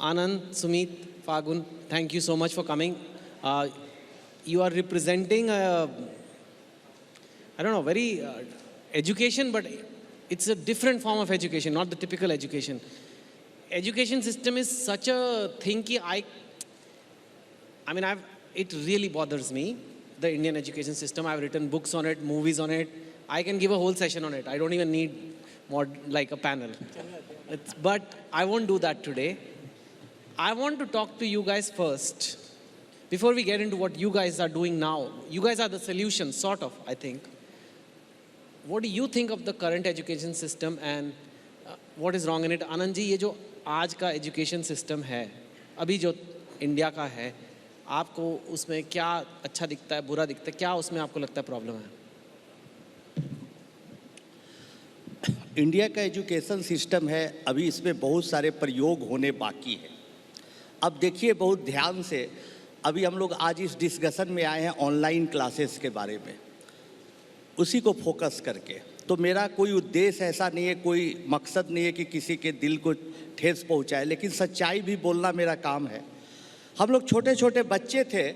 Anand, Sumit, Fagun, thank you so much for coming. You are representing, I don't know, very education, but it's a different form of education, not the typical education. Education system is such a thing ki it really bothers me, the Indian education system. I've written books on it, movies on it. I can give a whole session on it. I don't even need more like a panel. But I won't do that today. I want to talk to you guys first. Before we get into what you guys are doing now, you guys are the solution, sort of, I think. What do you think of the current education system and what is wrong in it? Anand ji, ये जो आज का education system है, अभी जो India का है, आपको उसमें क्या अच्छा दिखता है, बुरा दिखता है, क्या उसमें आपको लगता है प्रॉब्लम है? इंडिया का एजुकेशन सिस्टम है, अभी इसमें बहुत सारे प्रयोग होने बाकी है। अब देखिए बहुत ध्यान से, अभी हम लोग आज इस डिस्कशन में आए हैं ऑनलाइन क्लासेस के बारे में, उसी को फोकस करके। तो मेरा कोई उद्देश्य ऐसा नहीं है, कोई मकसद नहीं है कि किसी के दिल को ठेस पहुंचाए, लेकिन सच्चाई भी बोलना मेरा काम है। हम लोग छोटे छोटे बच्चे थे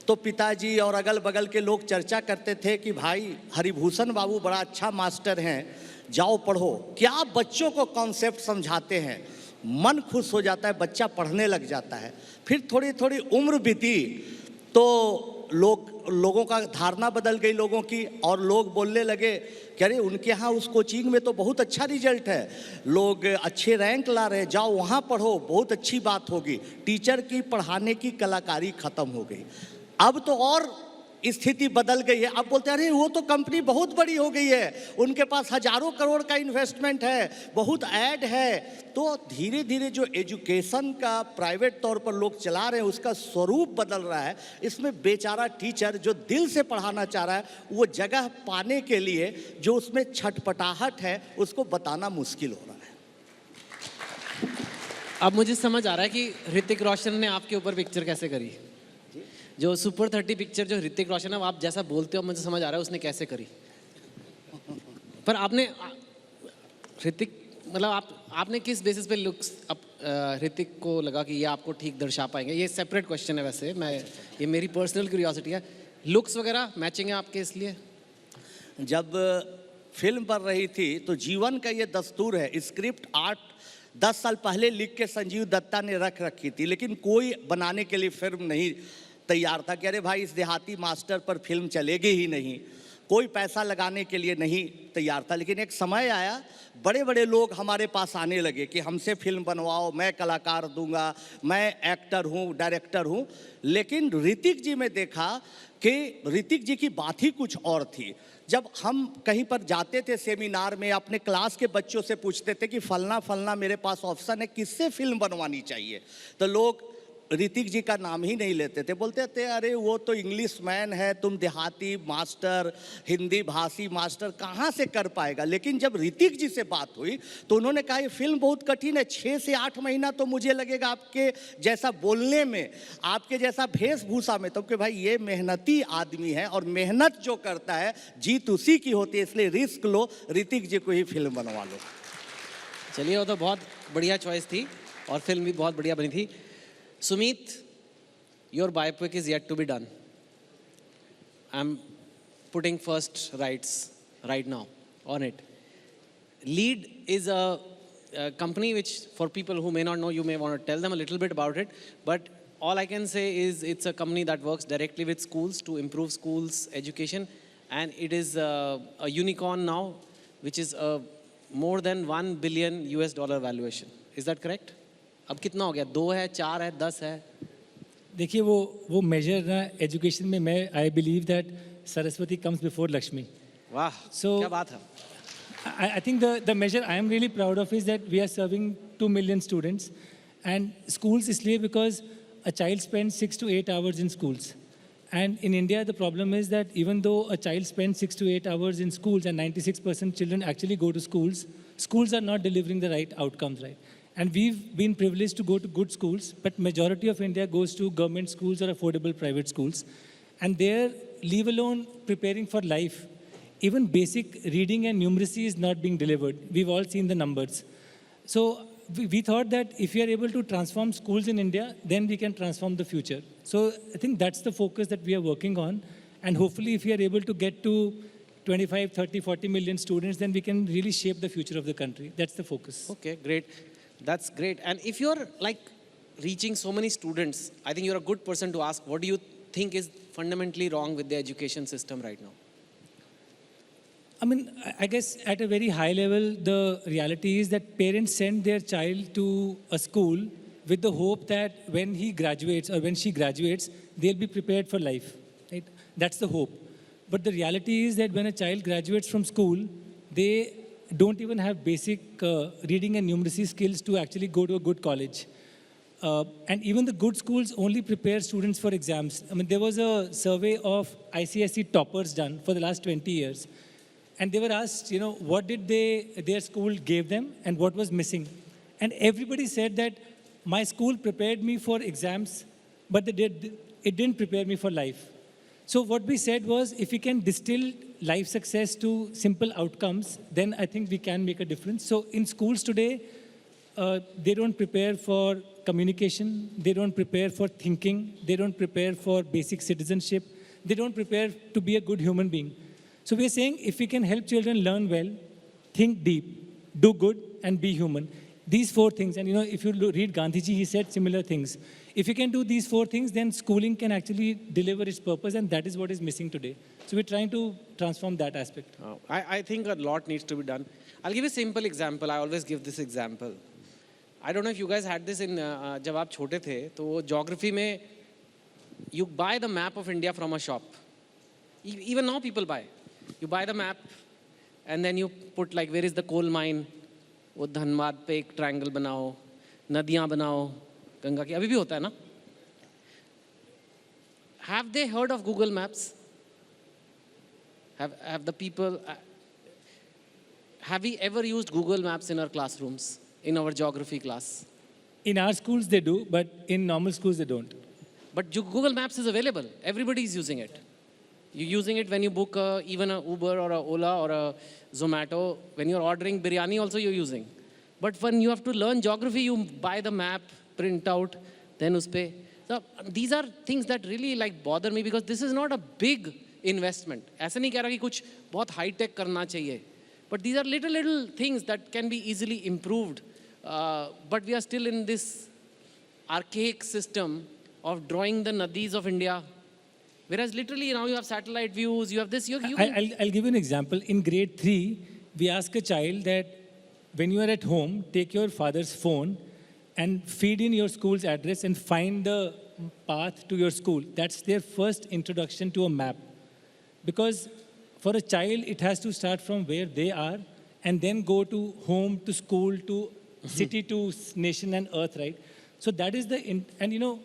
तो पिताजी और अगल बगल के लोग चर्चा करते थे कि भाई हरिभूषण बाबू बड़ा अच्छा मास्टर हैं, जाओ पढ़ो। क्या बच्चों को कॉन्सेप्ट समझाते हैं, मन खुश हो जाता है, बच्चा पढ़ने लग जाता है। फिर थोड़ी थोड़ी उम्र बीती तो लोगों का धारणा बदल गई लोगों की, और लोग बोलने लगे कि अरे उनके यहाँ उस कोचिंग में तो बहुत अच्छा रिजल्ट है, लोग अच्छे रैंक ला रहे हैं, जाओ वहाँ पढ़ो, बहुत अच्छी बात होगी। टीचर की पढ़ाने की कलाकारी ख़त्म हो गई। अब तो और स्थिति बदल गई है। अब बोलते हैं अरे वो तो कंपनी बहुत बड़ी हो गई है, उनके पास हजारों करोड़ का इन्वेस्टमेंट है, बहुत ऐड है। तो धीरे धीरे जो एजुकेशन का प्राइवेट तौर पर लोग चला रहे हैं उसका स्वरूप बदल रहा है। इसमें बेचारा टीचर जो दिल से पढ़ाना चाह रहा है, वो जगह पाने के लिए जो उसमें छटपटाहट है उसको बताना मुश्किल हो रहा है। अब मुझे समझ आ रहा है कि ऋतिक रोशन ने आपके ऊपर पिक्चर कैसे करी। जो सुपर 30 पिक्चर जो ऋतिक रोशन है, आप जैसा बोलते हो मुझे समझ आ रहा है उसने कैसे करी। पर आपने ऋतिक मतलब आपने किस बेसिस पे लुक्स ऋतिक को लगा कि ये आपको ठीक दर्शा पाएंगे? ये सेपरेट क्वेश्चन है, वैसे ये मेरी पर्सनल क्यूरियोसिटी है। लुक्स वगैरह मैचिंग है आपके इसलिए? जब फिल्म बन रही थी तो जीवन का ये दस्तूर है, स्क्रिप्ट 8-10 साल पहले लिख के संजीव दत्ता ने रख रखी थी, लेकिन कोई बनाने के लिए फिल्म नहीं तैयार था कि अरे भाई इस देहाती मास्टर पर फिल्म चलेगी ही नहीं, कोई पैसा लगाने के लिए नहीं तैयार था। लेकिन एक समय आया, बड़े बड़े लोग हमारे पास आने लगे कि हमसे फिल्म बनवाओ, मैं कलाकार दूंगा, मैं एक्टर हूँ, डायरेक्टर हूँ। लेकिन ऋतिक जी में देखा कि ऋतिक जी की बात ही कुछ और थी। जब हम कहीं पर जाते थे सेमिनार में, अपने क्लास के बच्चों से पूछते थे कि फलना फलना मेरे पास ऑप्शन है, किससे फिल्म बनवानी चाहिए, तो लोग ऋतिक जी का नाम ही नहीं लेते थे। बोलते थे अरे वो तो इंग्लिश मैन है, तुम देहाती मास्टर, हिंदी भाषी मास्टर कहाँ से कर पाएगा। लेकिन जब ऋतिक जी से बात हुई तो उन्होंने कहा ये फिल्म बहुत कठिन है, 6 से 8 महीना तो मुझे लगेगा आपके जैसा बोलने में, आपके जैसा वेशभूषा में। तो कि भाई ये मेहनती आदमी है और मेहनत जो करता है जीत उसी की होती है, इसलिए रिस्क लो, ऋतिक जी को ही फिल्म बनवा लो। चलिए, वो तो बहुत बढ़िया चॉइस थी और फिल्म भी बहुत बढ़िया बनी थी। Sumit, your biopic is yet to be done. I'm putting first rights right now on it. Lead is a company which, for people who may not know, you may want to tell them a little bit about it. But all I can say is it's a company that works directly with schools to improve schools' education. And it is a unicorn now, which is a more than $1 billion valuation. Is that correct? अब कितना हो गया? 2 है, 4 है, 10 है? देखिए वो major ना एजुकेशन में, मैं I believe that Saraswati comes before Lakshmi. वाह, क्या बात है। I think the measure I am really proud of is that we are serving 2 million students, and schools इसलिए because a child spends 6 to 8 hours in schools, and in India the problem is that even though a child spends 6 to 8 hours in schools and 96% children actually go to schools, schools are not delivering the right outcomes, right? And we've been privileged to go to good schools, but majority of India goes to government schools or affordable private schools. And there, leave alone preparing for life, even basic reading and numeracy is not being delivered. We've all seen the numbers. So we thought that if we are able to transform schools in India, then we can transform the future. So I think that's the focus that we are working on. And hopefully, if we are able to get to 25, 30, 40 million students, then we can really shape the future of the country. That's the focus. Okay, great. That's great. And if you're like reaching so many students, I think you're a good person to ask, what do you think is fundamentally wrong with the education system right now? I mean, I guess at a very high level, the reality is that parents send their child to a school with the hope that when he graduates or when she graduates, they'll be prepared for life. Right? That's the hope. But the reality is that when a child graduates from school, they don't even have basic reading and numeracy skills to actually go to a good college. And even the good schools only prepare students for exams. I mean, there was a survey of ICSE toppers done for the last 20 years. And they were asked, you know, what did their school gave them and what was missing. And everybody said that my school prepared me for exams, but it didn't prepare me for life. So what we said was, if we can distill life success to simple outcomes, then I think we can make a difference. So in schools today, they don't prepare for communication, they don't prepare for thinking, they don't prepare for basic citizenship, they don't prepare to be a good human being. So we're saying if we can help children learn well, think deep, do good, and be human. These four things, and you know, if you read Gandhiji, he said similar things. If you can do these four things, then schooling can actually deliver its purpose, and that is what is missing today. So we're trying to transform that aspect. I think a lot needs to be done. I'll give you a simple example. I always give this example. I don't know if you guys had this in, जब आप छोटे थे, तो geography में, you buy the map of India from a shop. Even now people buy. You buy the map, and then you put like, where is the coal mine? वो धनबाद पे एक triangle बनाओ, नदियाँ बनाओ, गंगा की, अभी भी होता है ना? Have they heard of Google Maps? Have the people, have we ever used Google Maps in our classrooms, in our geography class? In our schools, they do, but in normal schools, they don't. But Google Maps is available. Everybody is using it. You're using it when you book even a Uber or a Ola or a Zomato. When you're ordering biryani also you're using. But when you have to learn geography, you buy the map, print out, then uspe. So these are things that really like bother me because this is not a big investment. ऐसा नहीं कह रहा कि कुछ बहुत high tech करना चाहिए. But these are little things that can be easily improved. But we are still in this archaic system of drawing the nadis of India. Whereas literally now you have satellite views, you have this. I'll give you an example. In grade 3, we ask a child that when you are at home, take your father's phone and feed in your school's address and find the path to your school. That's their first introduction to a map. Because for a child, it has to start from where they are and then go to home, to school, to city, to nation and earth, right? So that is and you know,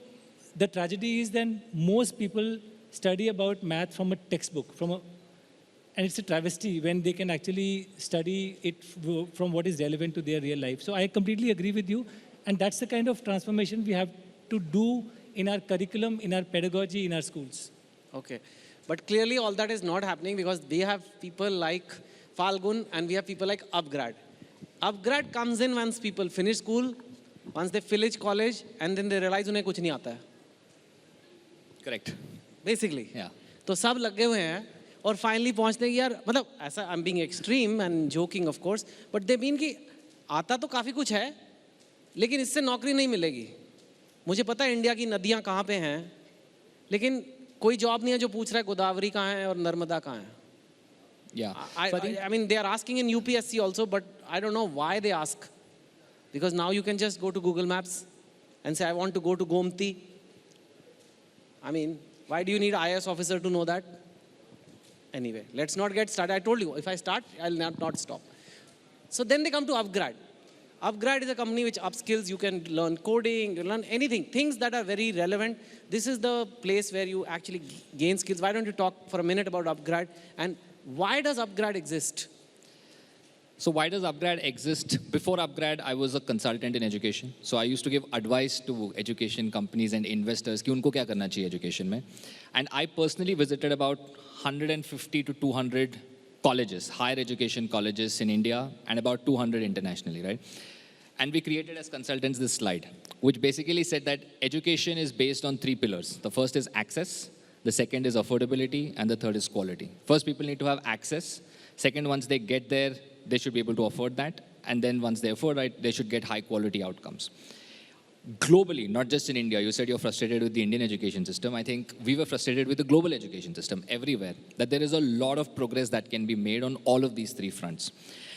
the tragedy is then most people study about math from a textbook, and it's a travesty when they can actually study it from what is relevant to their real life. So I completely agree with you, and that's the kind of transformation we have to do in our curriculum, in our pedagogy, in our schools. Okay. But clearly all that is not happening because we have people like Falgun and we have people like Upgrad. Upgrad comes in once people finish school, once they finish college, and then they realize उन्हें कुछ नहीं आता है. Correct. Basically. Yeah. तो सब लगे हुए हैं और finally पहुंचते हैं यार मतलब ऐसा I'm being extreme and joking of course, but they mean कि आता तो काफ़ी कुछ है, लेकिन इससे नौकरी नहीं मिलेगी. मुझे पता है इंडिया की नदियाँ कहाँ पे हैं, लेकिन कोई जॉब नहीं है जो पूछ रहा है गोदावरी कहाँ है और नर्मदा कहाँ है. Yeah. I mean, they are asking in UPSC also, but I don't know why they ask. Because now you can just go to Google Maps and say, I want to go to Gomti. I mean, why do you need IAS officer to know that? Anyway, let's not get started. I told you, if I start, I'll not stop. So then they come to Upgrad. Upgrad is a company which upskills. You can learn coding, you learn anything, things that are very relevant. This is the place where you actually gain skills. Why don't you talk for a minute about Upgrad and why does Upgrad exist? So why does Upgrad exist? Before Upgrad, I was a consultant in education. So I used to give advice to education companies and investors कि उनको क्या करना चाहिए education में. And I personally visited about 150 to 200 colleges, higher education colleges in India, and about 200 internationally, right? And we created as consultants this slide, which basically said that education is based on 3 pillars. The first is access, the second is affordability, and the third is quality. First, people need to have access. Second, once they get there, they should be able to afford that. And then once they afford it, they should get high quality outcomes. Globally, not just in India, you said you're frustrated with the Indian education system. I think we were frustrated with the global education system everywhere, that there is a lot of progress that can be made on all of these 3 fronts.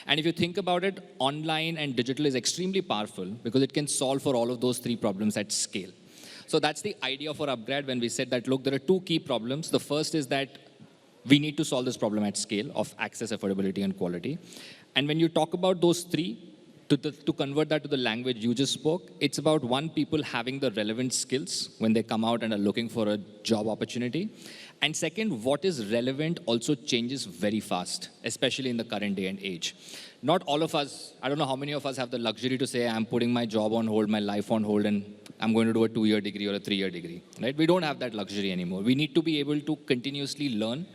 And if you think about it, online and digital is extremely powerful because it can solve for all of those 3 problems at scale. So that's the idea for Upgrad when we said that, look, there are 2 key problems. The first is that we need to solve this problem at scale of access, affordability, and quality. And when you talk about those 3, to convert that to the language you just spoke, it's about, 1, people having the relevant skills when they come out and are looking for a job opportunity. And second, what is relevant also changes very fast, especially in the current day and age. Not all of us, I don't know how many of us have the luxury to say, I'm putting my job on hold, my life on hold, and I'm going to do a 2-year degree or a 3-year degree, right? We don't have that luxury anymore. We need to be able to continuously learn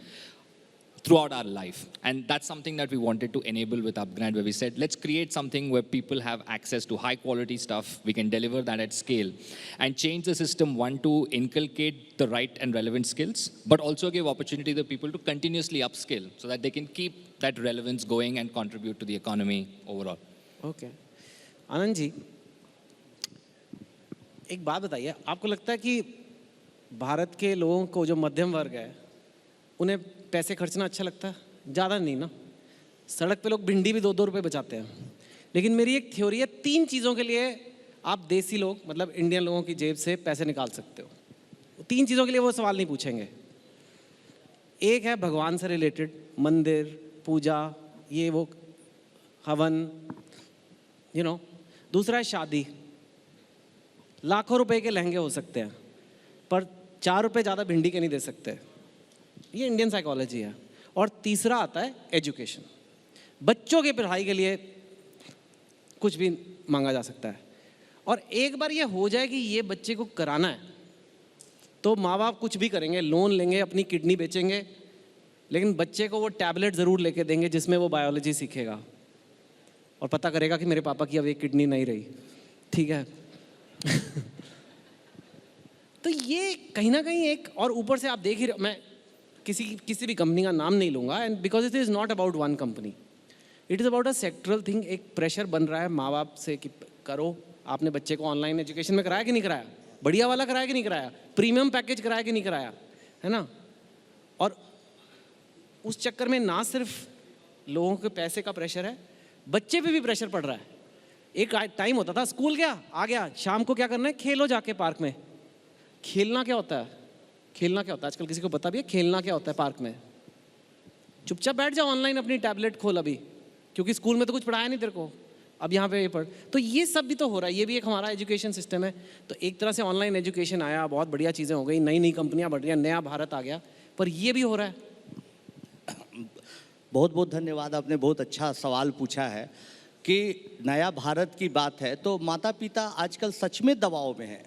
throughout our life. And that's something that we wanted to enable with Upgrad, where we said, let's create something where people have access to high quality stuff. We can deliver that at scale and change the system, 1, to inculcate the right and relevant skills, but also give opportunity to people to continuously upskill so that they can keep that relevance going and contribute to the economy overall. Okay. आनंद जी, एक बात बताइए, आपको लगता है कि भारत के लोगों को जो मध्यम वर्ग है उन्हें पैसे खर्चना अच्छा लगता है? ज़्यादा नहीं ना, सड़क पे लोग भिंडी भी 2-2 रुपए बचाते हैं। लेकिन मेरी एक थ्योरी है, 3 चीज़ों के लिए आप देसी लोग, मतलब इंडियन लोगों की जेब से पैसे निकाल सकते हो। 3 चीज़ों के लिए वो सवाल नहीं पूछेंगे। एक है भगवान से रिलेटेड, मंदिर, पूजा, ये वो, हवन, दूसरा है शादी। लाखों रुपए के लहंगे हो सकते हैं, पर 4 रुपए ज़्यादा भिंडी के नहीं दे सकते। ये इंडियन साइकोलॉजी है। और तीसरा आता है एजुकेशन। बच्चों की पढ़ाई के लिए कुछ भी मांगा जा सकता है। और एक बार ये हो जाए कि ये बच्चे को कराना है, तो माँ बाप कुछ भी करेंगे, लोन लेंगे, अपनी किडनी बेचेंगे, लेकिन बच्चे को वो टैबलेट ज़रूर लेके देंगे जिसमें वो बायोलॉजी सीखेगा और पता करेगा कि मेरे पापा की अब एक किडनी नहीं रही। ठीक है। तो ये कहीं ना कहीं एक, और ऊपर से आप देख ही, मैं किसी भी कंपनी का नाम नहीं लूँगा, and because it is not about one company, it is about a sectoral thing. एक प्रेशर बन रहा है माँ बाप से कि करो। आपने बच्चे को ऑनलाइन एजुकेशन में कराया कि नहीं कराया? बढ़िया वाला कराया कि नहीं कराया? प्रीमियम पैकेज कराया कि नहीं कराया? है ना? और उस चक्कर में ना सिर्फ लोगों के पैसे का प्रेशर है, बच्चे पे भी प्रेशर पड़ रहा है। एक टाइम होता था, स्कूल गया, आ गया, शाम को क्या करना है? खेलो जाके पार्क में। खेलना क्या होता है? खेलना क्या होता है? आजकल किसी को पता भी है खेलना क्या होता है पार्क में? चुपचाप बैठ जाओ, ऑनलाइन अपनी टैबलेट खोल अभी, क्योंकि स्कूल में तो कुछ पढ़ाया नहीं तेरे को, अब यहाँ पे ये पढ़। तो ये सब भी तो हो रहा है, ये भी एक हमारा एजुकेशन सिस्टम है। तो एक तरह से ऑनलाइन एजुकेशन आया, बहुत बढ़िया चीज़ें हो गई, नई नई कंपनियाँ बढ़ रही हैं, नया भारत आ गया, पर ये भी हो रहा है। बहुत बहुत धन्यवाद, आपने बहुत अच्छा सवाल पूछा है कि नया भारत की बात है तो माता पिता आजकल सच में दबाव में हैं।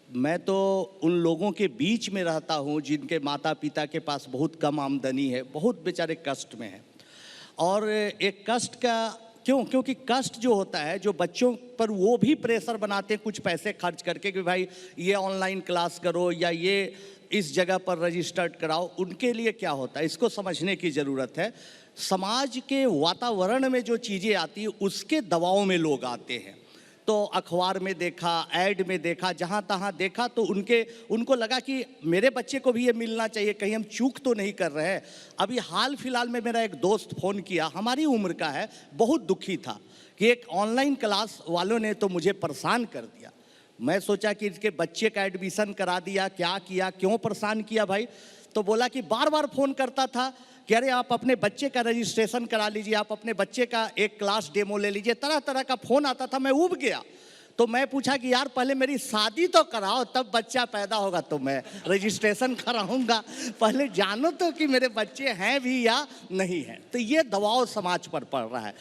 मैं तो उन लोगों के बीच में रहता हूँ जिनके माता पिता के पास बहुत कम आमदनी है, बहुत बेचारे कष्ट में हैं। और एक कष्ट का क्योंकि कष्ट जो होता है, जो बच्चों पर वो भी प्रेशर बनाते हैं कुछ पैसे खर्च करके कि भाई ये ऑनलाइन क्लास करो या ये इस जगह पर रजिस्टर्ड कराओ। उनके लिए क्या होता है इसको समझने की ज़रूरत है। समाज के वातावरण में जो चीज़ें आती हैं उसके दबाव में लोग आते हैं। तो अखबार में देखा, ऐड में देखा, जहाँ तहाँ देखा, तो उनको लगा कि मेरे बच्चे को भी ये मिलना चाहिए, कहीं हम चूक तो नहीं कर रहे हैं। अभी हाल फिलहाल में मेरा एक दोस्त फ़ोन किया, हमारी उम्र का है, बहुत दुखी था कि एक ऑनलाइन क्लास वालों ने तो मुझे परेशान कर दिया। मैं सोचा कि इसके बच्चे का एडमिशन करा दिया, क्या किया, क्यों परेशान किया भाई? तो बोला कि बार बार फ़ोन करता था कि अरे आप अपने बच्चे का रजिस्ट्रेशन करा लीजिए, आप अपने बच्चे का एक क्लास डेमो ले लीजिए, तरह तरह का फ़ोन आता था। मैं ऊब गया। तो मैं पूछा कि यार पहले मेरी शादी तो कराओ, तब बच्चा पैदा होगा तो मैं रजिस्ट्रेशन कराऊंगा, पहले जानो तो कि मेरे बच्चे हैं भी या नहीं हैं। तो ये दबाव समाज पर पड़ रहा है।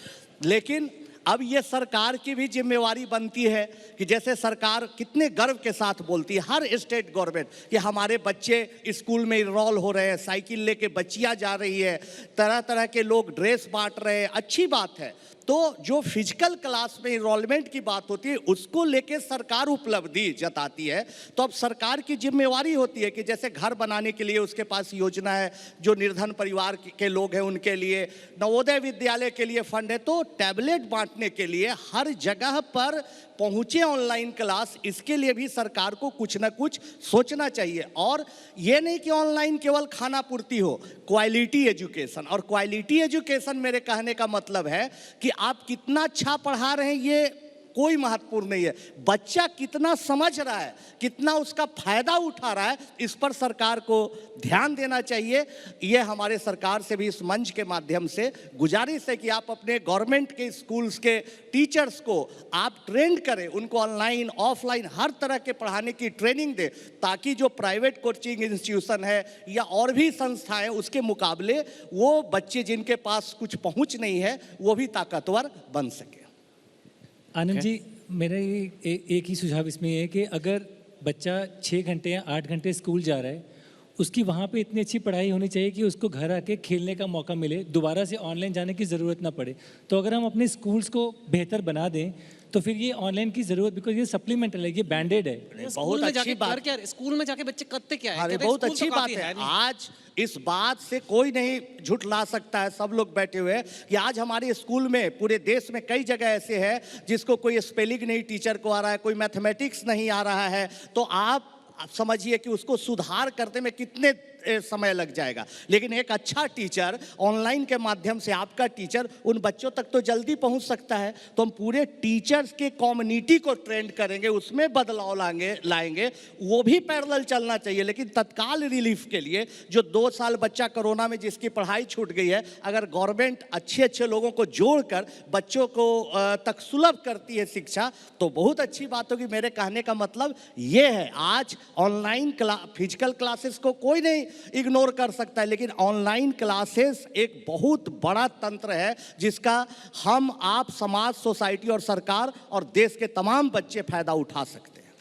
लेकिन अब ये सरकार की भी जिम्मेवारी बनती है कि जैसे सरकार कितने गर्व के साथ बोलती है, हर स्टेट गवर्नमेंट, कि हमारे बच्चे स्कूल में इनरोल हो रहे हैं, साइकिल लेके बच्चियां जा रही है, तरह तरह के लोग ड्रेस बांट रहे हैं, अच्छी बात है। तो जो फिजिकल क्लास में इनरोलमेंट की बात होती है उसको लेके सरकार उपलब्धि जताती है। तो अब सरकार की जिम्मेवारी होती है कि जैसे घर बनाने के लिए उसके पास योजना है, जो निर्धन परिवार के लोग हैं उनके लिए, नवोदय विद्यालय के लिए फंड है, तो टैबलेट बांटने के लिए हर जगह पर पहुंचे ऑनलाइन क्लास, इसके लिए भी सरकार को कुछ ना कुछ सोचना चाहिए। और ये नहीं कि ऑनलाइन केवल खाना पूर्ति हो, क्वालिटी एजुकेशन। और क्वालिटी एजुकेशन मेरे कहने का मतलब है कि आप कितना अच्छा पढ़ा रहे हैं ये कोई महत्वपूर्ण नहीं है, बच्चा कितना समझ रहा है, कितना उसका फायदा उठा रहा है, इस पर सरकार को ध्यान देना चाहिए। ये हमारे सरकार से भी इस मंच के माध्यम से गुजारिश है कि आप अपने गवर्नमेंट के स्कूल्स के टीचर्स को आप ट्रेंड करें, उनको ऑनलाइन ऑफलाइन हर तरह के पढ़ाने की ट्रेनिंग दें, ताकि जो प्राइवेट कोचिंग इंस्टीट्यूशन है या और भी संस्थाएं उसके मुकाबले वो बच्चे जिनके पास कुछ पहुंच नहीं है वो भी ताकतवर बन सके। आनंद जी, मेरा एक ही सुझाव इसमें ये है कि अगर बच्चा 6 घंटे या 8 घंटे स्कूल जा रहा है, उसकी वहाँ पे इतनी अच्छी पढ़ाई होनी चाहिए कि उसको घर आके खेलने का मौका मिले, दोबारा से ऑनलाइन जाने की ज़रूरत ना पड़े। तो अगर हम अपने स्कूल्स को बेहतर बना दें तो फिर ये ऑनलाइन की ज़रूरत, बिकॉज ये सप्लीमेंटल है, ये बैंडेड है। बहुत अच्छी बात क्या स्कूल में जाके बच्चे करते क्या है? अरे कहते हैं, बहुत स्कूल अच्छी तो बात काफी है। नहीं। आज इस बात से कोई नहीं झुठला सकता है, सब लोग बैठे हुए हैं, कि आज हमारे स्कूल में पूरे देश में कई जगह ऐसे है जिसको कोई स्पेलिंग नहीं टीचर को आ रहा है, कोई मैथमेटिक्स नहीं आ रहा है, तो आप समझिए कि उसको सुधार करने में कितने समय लग जाएगा। लेकिन एक अच्छा टीचर ऑनलाइन के माध्यम से, आपका टीचर उन बच्चों तक तो जल्दी पहुंच सकता है। तो हम पूरे टीचर्स के कम्युनिटी को ट्रेंड करेंगे, उसमें बदलाव लाएंगे, वो भी पैरेलल चलना चाहिए। लेकिन तत्काल रिलीफ के लिए जो 2 साल बच्चा कोरोना में जिसकी पढ़ाई छूट गई है, अगर गवर्नमेंट अच्छे लोगों को जोड़कर बच्चों को तक सुलभ करती है शिक्षा, तो बहुत अच्छी बात होगी। मेरे कहने का मतलब ये है, आज ऑनलाइन फिजिकल क्लासेस को कोई नहीं इग्नोर कर सकता है, लेकिन ऑनलाइन क्लासेस एक बहुत बड़ा तंत्र है जिसका हम, आप, समाज, सोसाइटी और सरकार और देश के तमाम बच्चे फायदा उठा सकते हैं।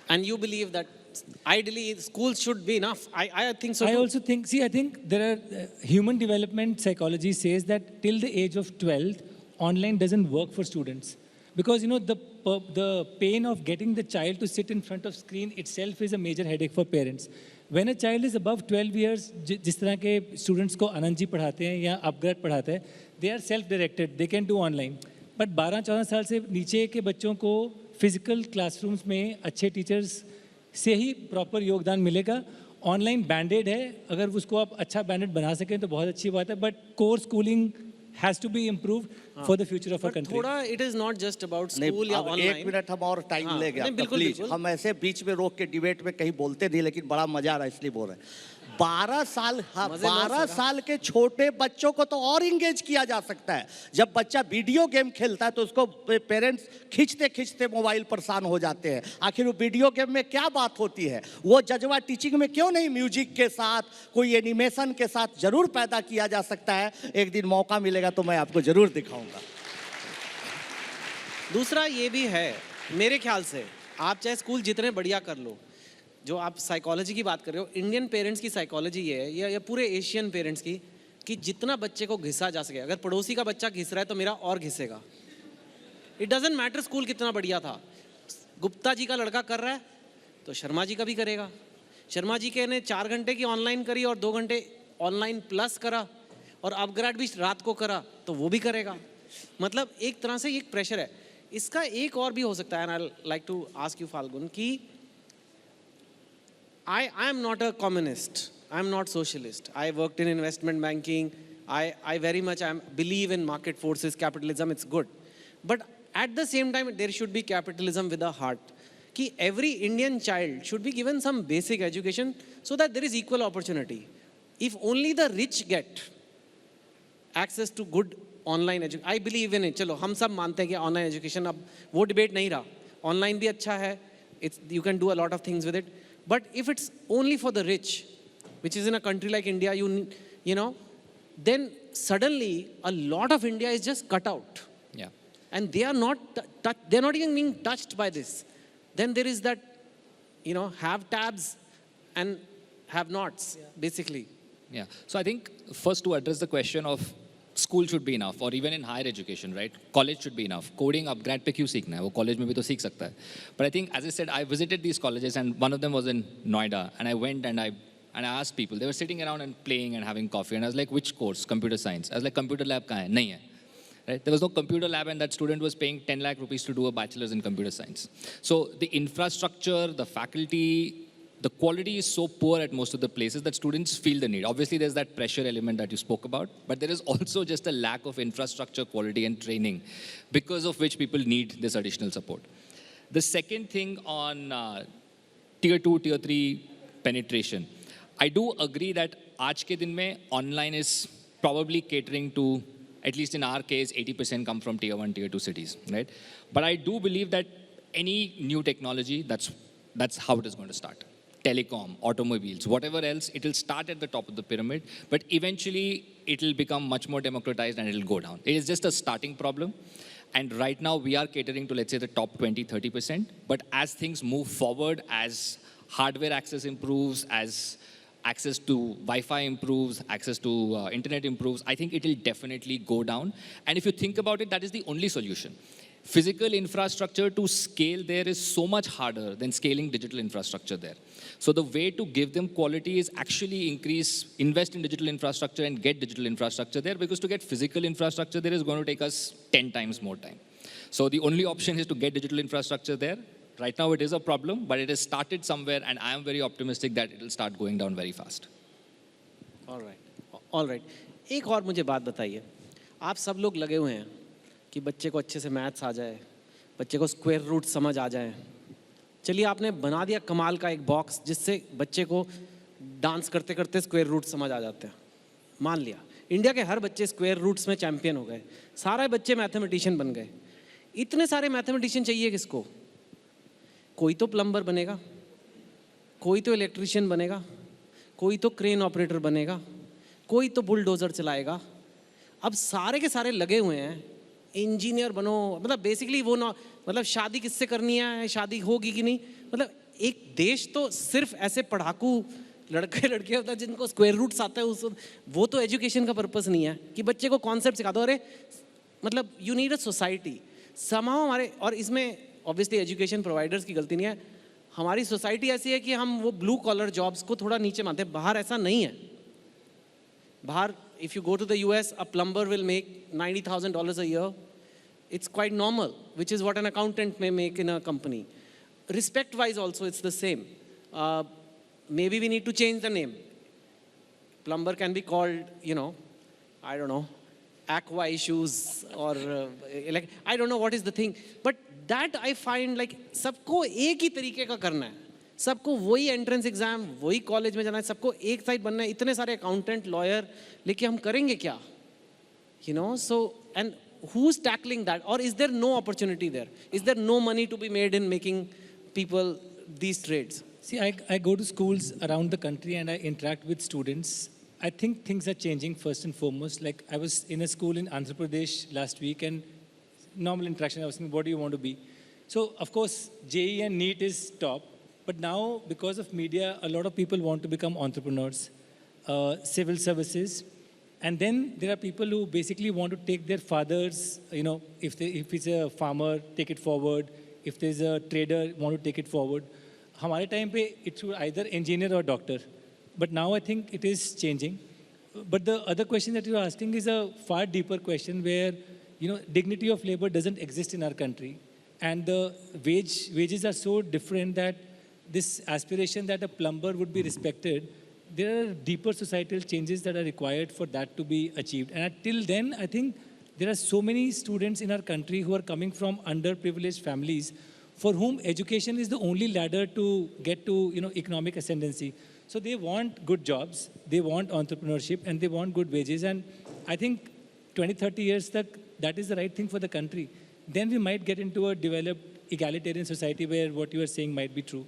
And you believe that ideally schools should be enough? I think so I too. also think, see, I think there are human development psychology says that till the age of 12, online doesn't work for students. Because, you know, the pain of getting the child to sit in front of screen itself is a major headache for parents. When a child is above 12 years, जिस तरह के students को आनंद जी पढ़ाते हैं या upgrade पढ़ाते हैं, they are self-directed, they can do online. But 12-14 साल से नीचे के बच्चों को physical classrooms में अच्छे teachers से ही proper योगदान मिलेगा। ऑनलाइन बैंडेड है, अगर उसको आप अच्छा बैंडेड बना सकें तो बहुत अच्छी बात है, but core schooling has to be improved for the future of our country. थोड़ा it is not just about नहीं, school या अब online. 1 मिनट हम और टाइम हाँ, लेंगे नहीं, आपका, बिल्कुल, प्लीज। बिल्कुल। हम ऐसे बीच में रोक के डिबेट में कहीं बोलते नहीं, लेकिन बड़ा मजा आ रहा है इसलिए बोल रहे हैं। 12 साल, हाँ, मजे लो 12 सर। साल के छोटे बच्चों को तो और इंगेज किया जा सकता है। जब बच्चा वीडियो गेम खेलता है तो उसको पेरेंट्स खींचते खींचते मोबाइल परेशान हो जाते हैं। आखिर वो वीडियो गेम में क्या बात होती है, वो जज्बा टीचिंग में क्यों नहीं म्यूजिक के साथ, कोई एनिमेशन के साथ जरूर पैदा किया जा सकता है। एक दिन मौका मिलेगा तो मैं आपको जरूर दिखाऊंगा। दूसरा ये भी है, मेरे ख्याल से आप चाहे स्कूल जितने बढ़िया कर लो, जो आप साइकोलॉजी की बात कर रहे हो, इंडियन पेरेंट्स की साइकोलॉजी ये है, या पूरे एशियन पेरेंट्स की, कि जितना बच्चे को घिसा जा सके, अगर पड़ोसी का बच्चा घिस रहा है तो मेरा और घिसेगा। इट डजंट मैटर स्कूल कितना बढ़िया था, गुप्ता जी का लड़का कर रहा है तो शर्मा जी का भी करेगा। शर्मा जी के ने 4 घंटे की ऑनलाइन करी और 2 घंटे ऑनलाइन प्लस करा, और अपग्रेड भी रात को करा तो वो भी करेगा। मतलब एक तरह से एक प्रेशर है। इसका एक और भी हो सकता है, and I like to ask you Falgun, कि I am not a communist. I am not socialist. I worked in investment banking. I very much believe in market forces, capitalism. It's good, but at the same time, there should be capitalism with a heart. Ki every Indian child should be given some basic education so that there is equal opportunity. If only the rich get access to good online education, I believe in it. चलो हम सब मानते हैं कि online education, अब वो debate नहीं रहा, online भी अच्छा है, you can do a lot of things with it. But if it's only for the rich, which is in a country like India, you know, then suddenly a lot of India is just cut out. Yeah. And they are not, they're not even being touched by this. Then there is that, have tabs and have nots, basically. Yeah. So I think first to address the question of school should be enough, or even in higher education, right? College should be enough. Coding upgrade पे क्यों सीखना है? वो college में भी तो सीख सकता है. But I think, as I said, I visited these colleges, and one of them was in Noida, and I went and I asked people. They were sitting around and playing and having coffee, and I was like, which course? Computer science. I was like, computer lab कहाँ है? नहीं है. Right? There was no computer lab, and that student was paying 10 lakh rupees to do a bachelor's in computer science. So the infrastructure, the faculty, the quality is so poor at most of the places that students feel the need. Obviously, there's that pressure element that you spoke about, but there is also just a lack of infrastructure, quality, and training, because of which people need this additional support. The second thing on tier 2, tier 3 penetration, I do agree that aaj ke din mein online is probably catering to, at least in our case, 80% come from tier 1, tier 2 cities, right? But I do believe that any new technology, that's how it is going to start. Telecom, automobiles, whatever else, it will start at the top of the pyramid, but eventually it will become much more democratized and it will go down. It is just a starting problem. And right now we are catering to, let's say, the top 20, 30%. But as things move forward, as hardware access improves, as access to Wi-Fi improves, access to internet improves, I think it will definitely go down. And if you think about it, that is the only solution. Physical infrastructure to scale there is so much harder than scaling digital infrastructure there. So the way to give them quality is actually invest in digital infrastructure and get digital infrastructure there, because to get physical infrastructure there is going to take us 10 times more time. So the only option is to get digital infrastructure there. Right now it is a problem, but it has started somewhere, and I am very optimistic that it will start going down very fast. All right. एक और मुझे बात बताइए. आप सब लोग लगे हुए हैं कि बच्चे को अच्छे से मैथ्स आ जाए, बच्चे को स्क्वायर रूट समझ आ जाए. चलिए, आपने बना दिया कमाल का एक बॉक्स जिससे बच्चे को डांस करते करते स्क्वायर रूट समझ आ जाते हैं. मान लिया इंडिया के हर बच्चे स्क्वायर रूट्स में चैंपियन हो गए, सारे बच्चे मैथमेटिशियन बन गए. इतने सारे मैथमेटिशियन चाहिए किसको? कोई तो प्लम्बर बनेगा, कोई तो इलेक्ट्रिशियन बनेगा, कोई तो क्रेन ऑपरेटर बनेगा, कोई तो बुलडोज़र चलाएगा. अब सारे के सारे लगे हुए हैं, इंजीनियर बनो, मतलब बेसिकली वो ना, मतलब शादी किससे करनी है, शादी होगी कि नहीं. मतलब एक देश तो सिर्फ ऐसे पढ़ाकू लड़के लड़के होता है जिनको स्क्वायर रूट्स आता है, उस वो तो एजुकेशन का पर्पस नहीं है कि बच्चे को कॉन्सेप्ट सिखा दो. अरे मतलब यू नीड अ सोसाइटी समाओ हमारे. और इसमें ऑब्वियसली एजुकेशन प्रोवाइडर्स की गलती नहीं है, हमारी सोसाइटी ऐसी है कि हम वो ब्लू कॉलर जॉब्स को थोड़ा नीचे मानते हैं. बाहर ऐसा नहीं है. बाहर if you go to the US, a plumber will make $90,000 a year. It's quite normal, which is what an accountant may make in a company. Respect-wise also, it's the same. Maybe we need to change the name. Plumber can be called, I don't know, aqua issues or like, I don't know what is the thing. But that I find like सबको एक ही तरीके का करना है. सबको वही entrance exam, वही college में जाना है, सबको एक साइड बनना है. इतने सारे अकाउंटेंट, लॉयर लेके हम करेंगे क्या? So and who's tackling that? Or is there no opportunity there? Is there no money to be made in making people these trades? See, I go to schools around the country and I interact with students. I think things are changing first and foremost. Like I was in a school in Andhra Pradesh last week, and normal interaction, I was saying, what do you want to be? So of course, JEE and NEET is top. But now, because of media, a lot of people want to become entrepreneurs, civil services. And then there are people who basically want to take their fathers, if it's a farmer, take it forward. If there's a trader, want to take it forward. Hamare time pe, it should either engineer or doctor. But now I think it is changing. But the other question that you're asking is a far deeper question where, dignity of labor doesn't exist in our country. And the wages are so different that this aspiration that a plumber would be respected, there are deeper societal changes that are required for that to be achieved. And until then, I think there are so many students in our country who are coming from underprivileged families for whom education is the only ladder to get to economic ascendancy. So they want good jobs, they want entrepreneurship, and they want good wages. And I think 20, 30 years that is the right thing for the country. Then we might get into a developed egalitarian society where what you are saying might be true.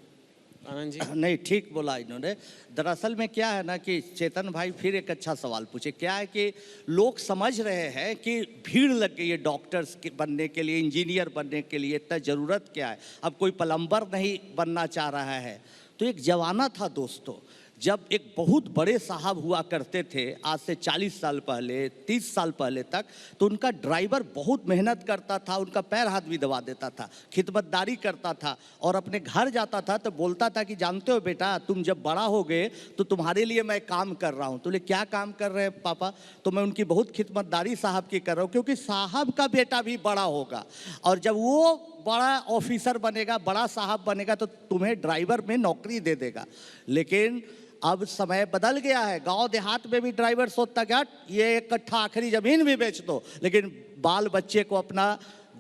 Anand ji. नहीं, ठीक बोला इन्होंने। दरअसल में क्या है ना कि चेतन भाई फिर एक अच्छा सवाल पूछे। क्या है कि लोग समझ रहे हैं कि भीड़ लग गई है डॉक्टर्स के बनने के लिए, इंजीनियर बनने के लिए, इतना ज़रूरत क्या है, अब कोई प्लम्बर नहीं बनना चाह रहा है। तो एक जमाना था दोस्तों, जब एक बहुत बड़े साहब हुआ करते थे, आज से 40 साल पहले, 30 साल पहले तक, तो उनका ड्राइवर बहुत मेहनत करता था, उनका पैर हाथ भी दबा देता था, खिदमतदारी करता था, और अपने घर जाता था तो बोलता था कि जानते हो बेटा, तुम जब बड़ा हो गए तो तुम्हारे लिए मैं काम कर रहा हूँ। तो बोले क्या काम कर रहे हैं पापा? तो मैं उनकी बहुत खिदमतदारी साहब की कर रहा हूँ, क्योंकि साहब का बेटा भी बड़ा होगा, और जब वो बड़ा ऑफिसर बनेगा, बड़ा साहब बनेगा, तो तुम्हें ड्राइवर में नौकरी दे देगा। लेकिन अब समय बदल गया है, गांव देहात में भी ड्राइवर सोचता क्या ये एक कट्ठा आखिरी जमीन भी बेच दो, लेकिन बाल बच्चे को अपना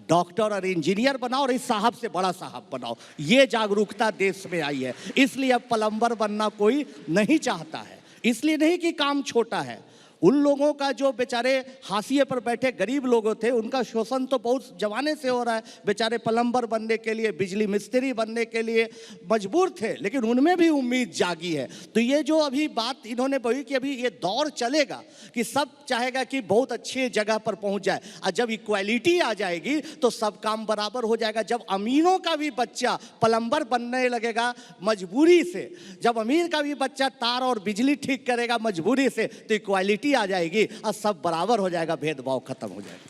डॉक्टर और इंजीनियर बनाओ और इस साहब से बड़ा साहब बनाओ। ये जागरूकता देश में आई है, इसलिए अब प्लम्बर बनना कोई नहीं चाहता है। इसलिए नहीं कि काम छोटा है, उन लोगों का जो बेचारे हाशिए पर बैठे गरीब लोग थे, उनका शोषण तो बहुत जमाने से हो रहा है। बेचारे प्लम्बर बनने के लिए, बिजली मिस्त्री बनने के लिए मजबूर थे, लेकिन उनमें भी उम्मीद जागी है। तो ये जो अभी बात इन्होंने कही कि अभी ये दौर चलेगा कि सब चाहेगा कि बहुत अच्छी जगह पर पहुंच जाए, और जब इक्वालिटी आ जाएगी तो सब काम बराबर हो जाएगा। जब अमीरों का भी बच्चा प्लम्बर बनने लगेगा मजबूरी से, जब अमीर का भी बच्चा तार और बिजली ठीक करेगा मजबूरी से, तो इक्वालिटी आ जाएगी और सब बराबर हो जाएगा, भेदभाव खत्म हो जाएगा।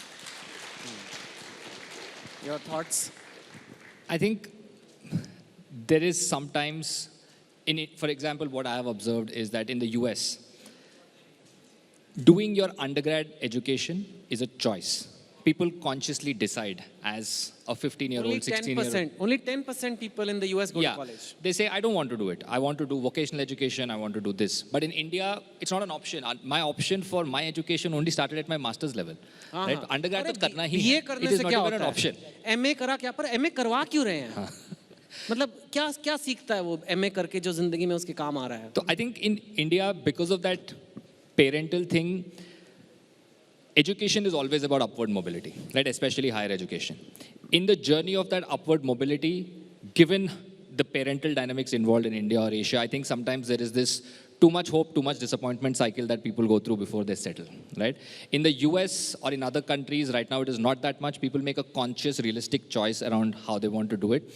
Your thoughts? I think there is sometimes, for example, what I have observed is that in the US, doing your undergrad education is a choice. People consciously decide as a 15-year-old, Only 16-year-old. 10%. Only 10% people in the US go to Yeah, college. they say, I don't want to do it. I want to do vocational education. I want to do this. But in India, it's not an option. My option for my education only started at my master's level. हाँ, Right? हाँ। Undergrad अरे तो करना ही BA है. करने It is से not क्या even होता an है? option. MA करा क्या, पर MA करवा क्यों रहे हैं? मतलब क्या क्या सीखता है वो MA करके जो जिंदगी में उसके काम आ रहा है? So I think in India, because of that parental thing, education is always about upward mobility, right? Especially higher education. In the journey of that upward mobility, given the parental dynamics involved in India or Asia, I think sometimes there is this too much hope, too much disappointment cycle that people go through before they settle, right? In the US or in other countries, right now it is not that much. People make a conscious, realistic choice around how they want to do it.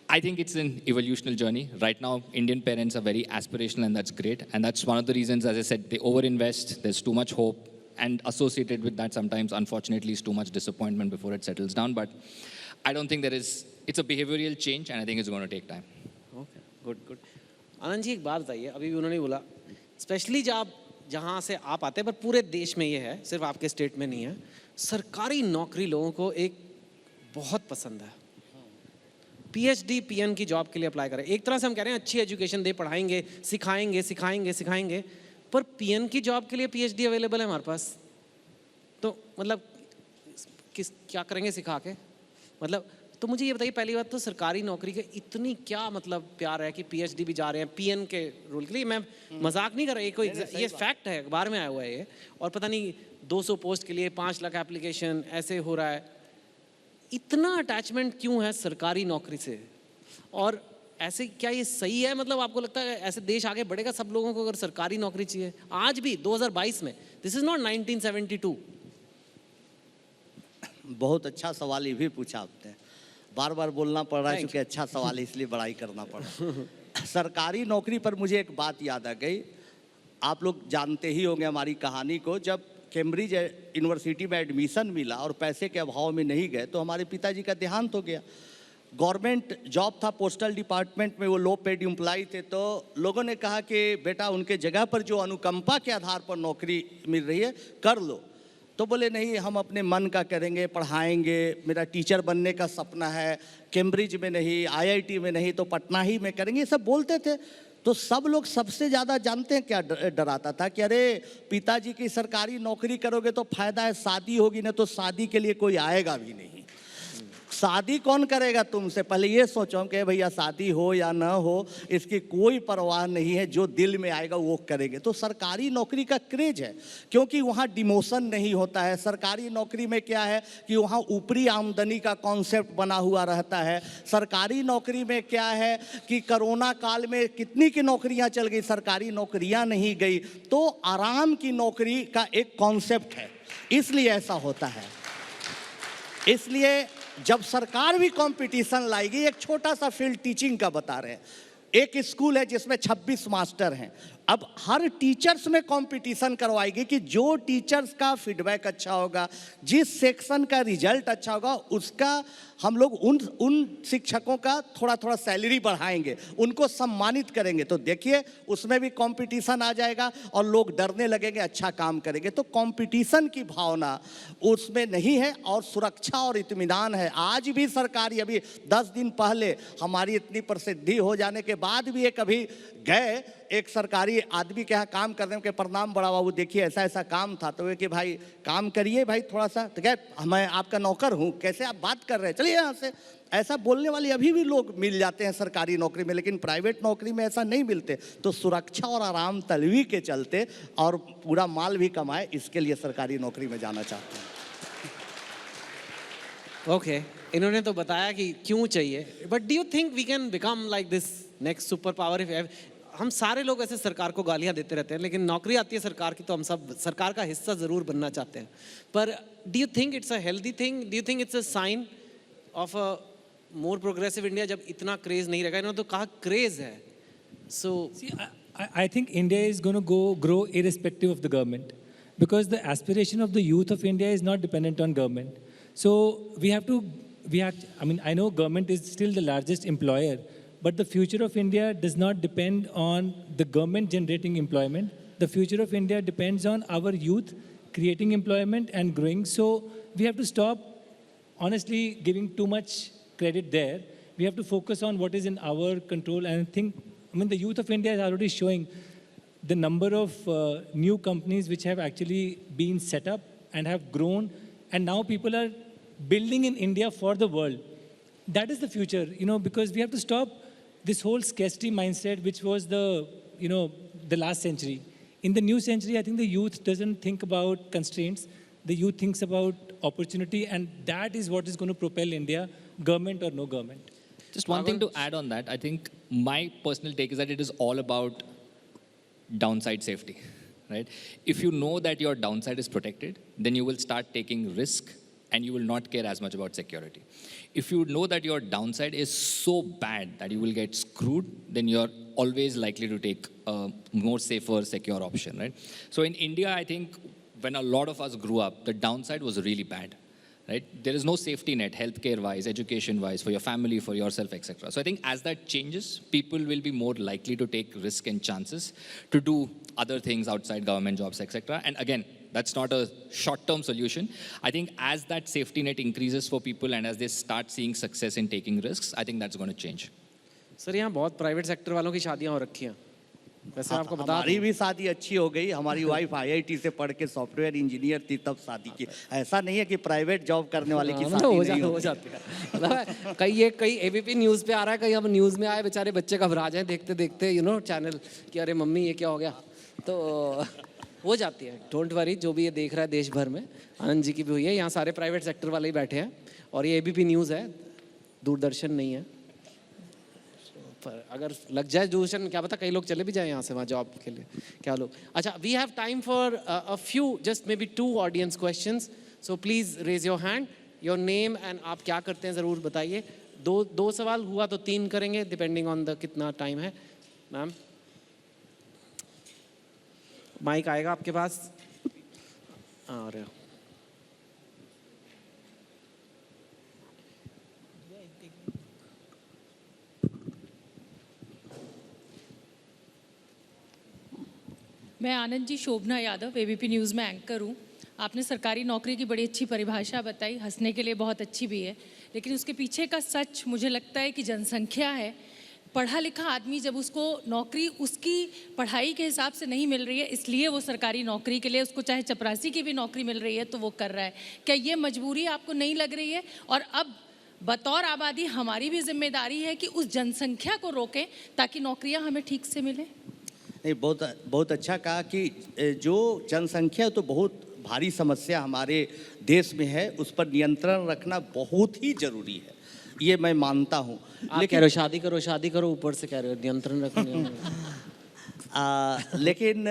I think it's an evolutionary journey. Right now, Indian parents are very aspirational, and that's great. And that's one of the reasons, as I said, they overinvest. There's too much hope. And associated with that, sometimes, unfortunately, is too much disappointment before it settles down. But I don't think there is, it's a behavioral change, and I think it's going to take time. Okay, good good. Anand ji एक बात बताइए, अभी भी उन्होंने बोला specially जहाँ से आप आते हैं, पर पूरे देश में ये है, सिर्फ आपके स्टेट में नहीं है, सरकारी नौकरी लोगों को एक बहुत पसंद है। PhD PN की जॉब के लिए अप्लाई करें। एक तरह से हम कह रहे हैं अच्छी एजुकेशन दे, पढ़ाएंगे, सिखाएंगे, पर PN की जॉब के लिए PhD अवेलेबल है हमारे पास, तो मतलब क्या करेंगे सिखा के? मतलब तो मुझे ये बताइए, पहली बात तो सरकारी नौकरी के इतनी क्या मतलब प्यार है कि PhD भी जा रहे हैं PN के रोल के लिए। मैं मजाक नहीं कर रहा, ये फैक्ट है, अखबार में आया हुआ है ये। और पता नहीं 200 पोस्ट के लिए 5 लाख एप्लीकेशन ऐसे हो रहा है। इतना अटैचमेंट क्यों है सरकारी नौकरी से? और ऐसे क्या ये सही है? मतलब आपको लगता है ऐसे देश आगे बढ़ेगा सब लोगों को अगर सरकारी नौकरी चाहिए? आज भी 2022 में, दिस इज नॉट 1972। बहुत अच्छा सवाल ये भी पूछा आपने, बार बार बोलना पड़ रहा है क्योंकि अच्छा सवाल है, इसलिए बड़ाई करना पड़ा। सरकारी नौकरी पर मुझे एक बात याद आ गई। आप लोग जानते ही होंगे हमारी कहानी को। जब कैम्ब्रिज यूनिवर्सिटी में एडमिशन मिला और पैसे के अभाव में नहीं गए, तो हमारे पिताजी का देहांत हो गया। गवर्नमेंट जॉब था, पोस्टल डिपार्टमेंट में, वो लो पेड एम्प्लॉय थे। तो लोगों ने कहा कि बेटा उनके जगह पर जो अनुकंपा के आधार पर नौकरी मिल रही है कर लो। तो बोले नहीं, हम अपने मन का करेंगे, पढ़ाएंगे, मेरा टीचर बनने का सपना है, कैम्ब्रिज में नहीं, IIT में नहीं तो पटना ही में करेंगे, ये सब बोलते थे। तो सब लोग सबसे ज़्यादा जानते हैं क्या डराता था कि अरे पिताजी की सरकारी नौकरी करोगे तो फायदा है, शादी होगी ना तो शादी के लिए कोई आएगा भी नहीं। शादी कौन करेगा तुमसे, पहले ये सोचो कि भैया शादी हो या ना हो इसकी कोई परवाह नहीं है, जो दिल में आएगा वो करेंगे। तो सरकारी नौकरी का क्रेज है, क्योंकि वहाँ डिमोशन नहीं होता है। सरकारी नौकरी में क्या है कि वहाँ ऊपरी आमदनी का कॉन्सेप्ट बना हुआ रहता है। सरकारी नौकरी में क्या है कि कोरोना काल में कितनी की नौकरियाँ चल गई, सरकारी नौकरियाँ नहीं गई। तो आराम की नौकरी का एक कॉन्सेप्ट है, इसलिए ऐसा होता है। इसलिए जब सरकार भी कंपटीशन लाएगी, एक छोटा सा फील्ड टीचिंग का बता रहे हैं, एक स्कूल है जिसमें 26 मास्टर हैं। अब हर टीचर्स में कंपटीशन करवाएगी कि जो टीचर्स का फीडबैक अच्छा होगा, जिस सेक्शन का रिजल्ट अच्छा होगा, उसका हम लोग उन शिक्षकों का थोड़ा थोड़ा सैलरी बढ़ाएंगे, उनको सम्मानित करेंगे। तो देखिए उसमें भी कंपटीशन आ जाएगा और लोग डरने लगेंगे, अच्छा काम करेंगे। तो कंपटीशन की भावना उसमें नहीं है और सुरक्षा और इत्मीनान है। आज भी सरकारी, अभी 10 दिन पहले हमारी इतनी प्रसिद्धि हो जाने के बाद भी एक अभी गए एक सरकारी आदमी के यहाँ काम करने के, प्रणाम बड़ा बाबू, देखिए ऐसा ऐसा काम था। तो वे कि भाई काम करिए भाई थोड़ा सा। तो क्या मैं आपका नौकर हूँ, कैसे आप बात कर रहे हैं, चलिए यहाँ से। ऐसा बोलने वाले अभी भी लोग मिल जाते हैं सरकारी नौकरी में, लेकिन प्राइवेट नौकरी में ऐसा नहीं मिलते। तो सुरक्षा और आराम तलवी के चलते और पूरा माल भी कमाए, इसके लिए सरकारी नौकरी में जाना चाहते हैं। ओके, इन्होंने तो बताया कि क्यों चाहिए, but do you think we can become like this next super power? If हम सारे लोग ऐसे सरकार को गालियां देते रहते हैं, लेकिन नौकरी आती है सरकार की तो हम सब सरकार का हिस्सा ज़रूर बनना चाहते हैं। पर do you think it's a healthy thing? Do you think it's a sign of a more progressive India जब इतना क्रेज नहीं रहेगा? इन्होंने तो कहा क्रेज है। सो I think India is going to grow irrespective of the government, because the aspiration of the youth of India is not dependent on government. So I mean, I know government is still the largest employer, but the future of India does not depend on the government generating employment. The future of India depends on our youth creating employment and growing. So we have to stop, honestly, giving too much credit there. We have to focus on what is in our control and think. I mean, the youth of India is already showing the number of new companies which have actually been set up and have grown, and now people are building in India for the world. That is the future, because we have to stop this whole scarcity mindset, which was the last century. In the new century, I think the youth doesn't think about constraints. The youth thinks about opportunity, and that is what is going to propel India, government or no government. Just one thing to add on that, I think my personal take is that it is all about downside safety, right? If you know that your downside is protected, then you will start taking risk and you will not care as much about security. If you know that your downside is so bad that you will get screwed, then you're always likely to take a more safer, secure option, right? So in India, I think when a lot of us grew up, the downside was really bad. Right? There is no safety net, healthcare-wise, education-wise, for your family, for yourself, etc. So I think as that changes, people will be more likely to take risk and chances to do other things outside government jobs, etc. And again, that's not a short-term solution. I think as that safety net increases for people and as they start seeing success in taking risks, I think that's going to change. Sir, यहाँ बहुत private sector वालों की शादियाँ हो रखी हैं। वैसे आपको बता हमारी भी शादी अच्छी हो गई। हमारी वाइफ IIT से पढ़ के सॉफ्टवेयर इंजीनियर थी, तब शादी की। ऐसा नहीं है कि प्राइवेट जॉब करने वाले की शादी नहीं हो जाती है। मतलब कई ABP न्यूज़ पे आ रहा है, कहीं अब न्यूज़ में आए, बेचारे बच्चे घबरा जाए देखते देखते चैनल कि अरे मम्मी ये क्या हो गया। तो हो जाती है, डोंट वरी। जो भी ये देख रहा है देश भर में, आनंद जी की भी हुई है। यहाँ सारे प्राइवेट सेक्टर वाले ही बैठे हैं और ये ABP न्यूज़ है, दूरदर्शन नहीं है। पर अगर लग जाए दूरदर्शन, क्या पता कई लोग चले भी जाए यहाँ से वहाँ जॉब के लिए, क्या लोग। अच्छा, we have time for a few, just maybe 2 audience questions. So please raise your hand, your name and आप क्या करते हैं ज़रूर बताइए। दो सवाल हुआ तो 3 करेंगे, डिपेंडिंग ऑन द कितना टाइम है। मैम, माइक आएगा आपके पास। अरे मैं आनंद जी, शोभना यादव, ABP न्यूज़ में एंकर हूँ। आपने सरकारी नौकरी की बड़ी अच्छी परिभाषा बताई, हंसने के लिए बहुत अच्छी भी है, लेकिन उसके पीछे का सच मुझे लगता है कि जनसंख्या है। पढ़ा लिखा आदमी जब उसको नौकरी उसकी पढ़ाई के हिसाब से नहीं मिल रही है, इसलिए वो सरकारी नौकरी के लिए, उसको चाहे चपरासी की भी नौकरी मिल रही है तो वो कर रहा है। क्या ये मजबूरी आपको नहीं लग रही है? और अब बतौर आबादी हमारी भी जिम्मेदारी है कि उस जनसंख्या को रोकें ताकि नौकरियां हमें ठीक से मिलें। नहीं, बहुत बहुत अच्छा कहा कि जो जनसंख्या तो बहुत भारी समस्या हमारे देश में है, उस पर नियंत्रण रखना बहुत ही जरूरी है, ये मैं मानता हूँ। आप कह रहे हो शादी करो, ऊपर से कह रहे हो नियंत्रण रखने। लेकिन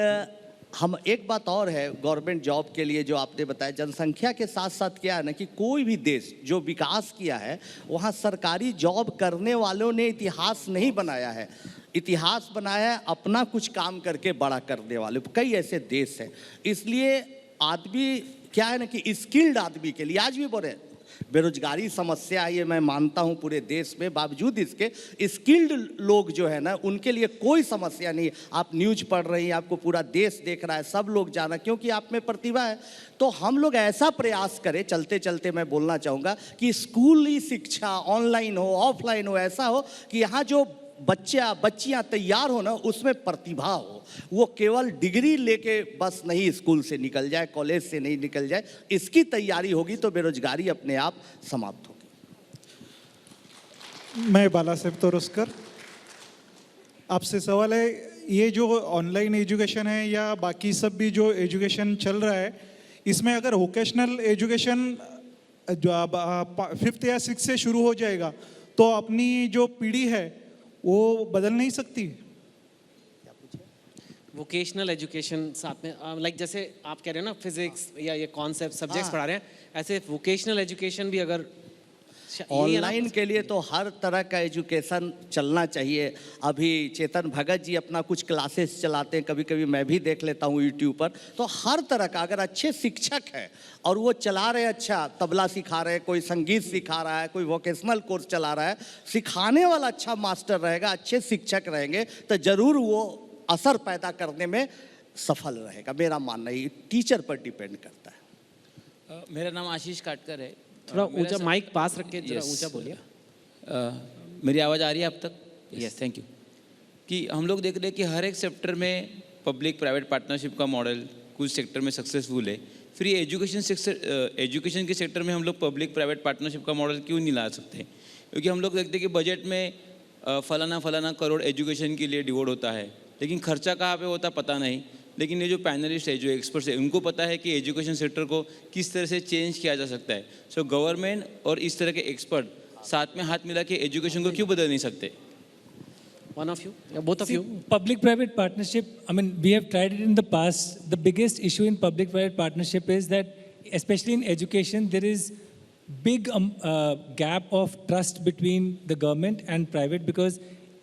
हम एक बात और है गवर्नमेंट जॉब के लिए जो आपने बताया, जनसंख्या के साथ साथ क्या है ना कि कोई भी देश जो विकास किया है वहाँ सरकारी जॉब करने वालों ने इतिहास नहीं बनाया है, इतिहास बनाया है अपना कुछ काम करके बड़ा करने वाले। कई ऐसे देश हैं, इसलिए आदमी क्या है ना कि स्किल्ड आदमी के लिए आज भी बोले बेरोजगारी समस्या है, ये मैं मानता हूँ पूरे देश में, बावजूद इसके स्किल्ड लोग जो है ना उनके लिए कोई समस्या नहीं है। आप न्यूज़ पढ़ रही हैं, आपको पूरा देश देख रहा है, सब लोग जाना, क्योंकि आप में प्रतिभा है। तो हम लोग ऐसा प्रयास करें, चलते चलते मैं बोलना चाहूँगा कि स्कूली शिक्षा ऑनलाइन हो ऑफलाइन हो, ऐसा हो कि यहाँ जो बच्चियाँ तैयार हो ना उसमें प्रतिभा हो, वो केवल डिग्री लेके बस नहीं स्कूल से निकल जाए, कॉलेज से नहीं निकल जाए, इसकी तैयारी होगी तो बेरोजगारी अपने आप समाप्त होगी। मैं बाला साहेब तोरस्कर, आपसे सवाल है, ये जो ऑनलाइन एजुकेशन है या बाकी सब भी जो एजुकेशन चल रहा है, इसमें अगर वोकेशनल एजुकेशन जो अब 5th या 6th से शुरू हो जाएगा तो अपनी जो पीढ़ी है वो बदल नहीं सकती? वोकेशनल एजुकेशन साथ में लाइक जैसे आप कह रहे हो ना फिजिक्स या ये कॉन्सेप्ट सब्जेक्ट्स पढ़ा रहे हैं, ऐसे वोकेशनल एजुकेशन भी अगर ऑनलाइन के लिए तो हर तरह का एजुकेशन चलना चाहिए। अभी चेतन भगत जी अपना कुछ क्लासेस चलाते हैं, कभी कभी मैं भी देख लेता हूँ यूट्यूब पर। तो हर तरह का अगर अच्छे शिक्षक है और वो चला रहे, अच्छा तबला सिखा रहे हैं, कोई संगीत सिखा रहा है, कोई वोकेशनल कोर्स चला रहा है, सिखाने वाला अच्छा मास्टर रहेगा, अच्छे शिक्षक रहेंगे तो ज़रूर वो असर पैदा करने में सफल रहेगा। मेरा मानना है टीचर पर डिपेंड करता है। मेरा नाम आशीष काटकर है। थोड़ा ऊंचा माइक पास रख के जरा ऊंचा बोलिए। मेरी आवाज़ आ रही है अब तक? Yes, thank you. कि हम लोग देख रहे हैं कि हर एक सेक्टर में पब्लिक प्राइवेट पार्टनरशिप का मॉडल कुछ सेक्टर में सक्सेसफुल है, फिर ये एजुकेशन के सेक्टर में हम लोग पब्लिक प्राइवेट पार्टनरशिप का मॉडल क्यों नहीं ला सकते? क्योंकि हम लोग देखते हैं कि बजट में फलाना करोड़ एजुकेशन के लिए डिवोट होता है, लेकिन खर्चा कहाँ पे होता पता नहीं। लेकिन ये जो पैनलिस्ट है, जो एक्सपर्ट्स है, उनको पता है कि एजुकेशन सेक्टर को किस तरह से चेंज किया जा सकता है। सो गवर्नमेंट और इस तरह के एक्सपर्ट साथ में हाथ मिला के एजुकेशन को क्यों बदल नहीं सकते? One of you, yeah, both of you. Public-private partnership, I mean, we have tried it in the past. The biggest issue in public-private partnership is that, especially in education, there is big gap of trust between the government and private, because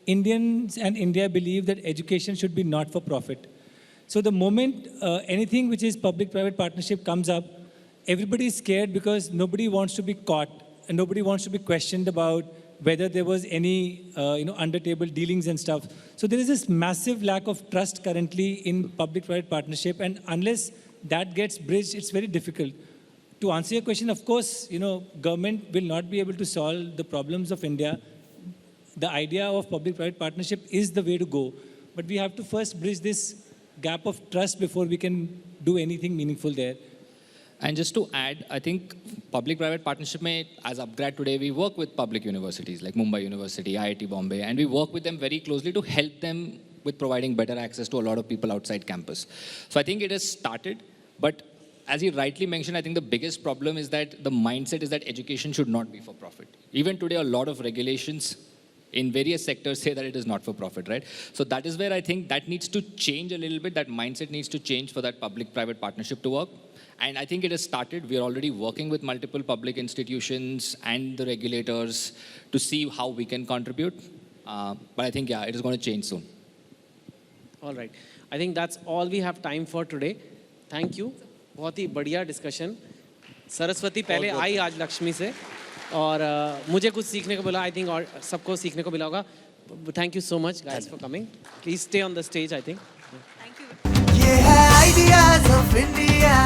Indians and India believe that education should be not for profit. So the moment anything which is public-private partnership comes up, everybody is scared because nobody wants to be caught and nobody wants to be questioned about whether there was any under-table dealings and stuff. So there is this massive lack of trust currently in public-private partnership, and unless that gets bridged, it's very difficult. To answer your question, of course, government will not be able to solve the problems of India. The idea of public-private partnership is the way to go, but we have to first bridge this gap of trust before we can do anything meaningful there. And just to add, I think public-private partnership mein, as Upgrad today, we work with public universities like Mumbai University, IIT Bombay, and we work with them very closely to help them with providing better access to a lot of people outside campus. So I think it has started, but as you rightly mentioned, I think the biggest problem is that the mindset is that education should not be for profit. Even today, a lot of regulations in various sectors say that it is not for profit, right? So that is where I think that needs to change a little bit. That mindset needs to change for that public-private partnership to work. And I think it has started. We are already working with multiple public institutions and the regulators to see how we can contribute. But I think, yeah, it is going to change soon. All right. I think that's all we have time for today. Thank you. बहुत ही बढ़िया discussion. Saraswati पहले आई आज लक्ष्मी से, और मुझे कुछ सीखने को मिला, आई थिंक, और सबको सीखने को मिला होगा। Thank you so much guys for coming. Please stay on the stage, I think. ये है आइडियाज ऑफ इंडिया।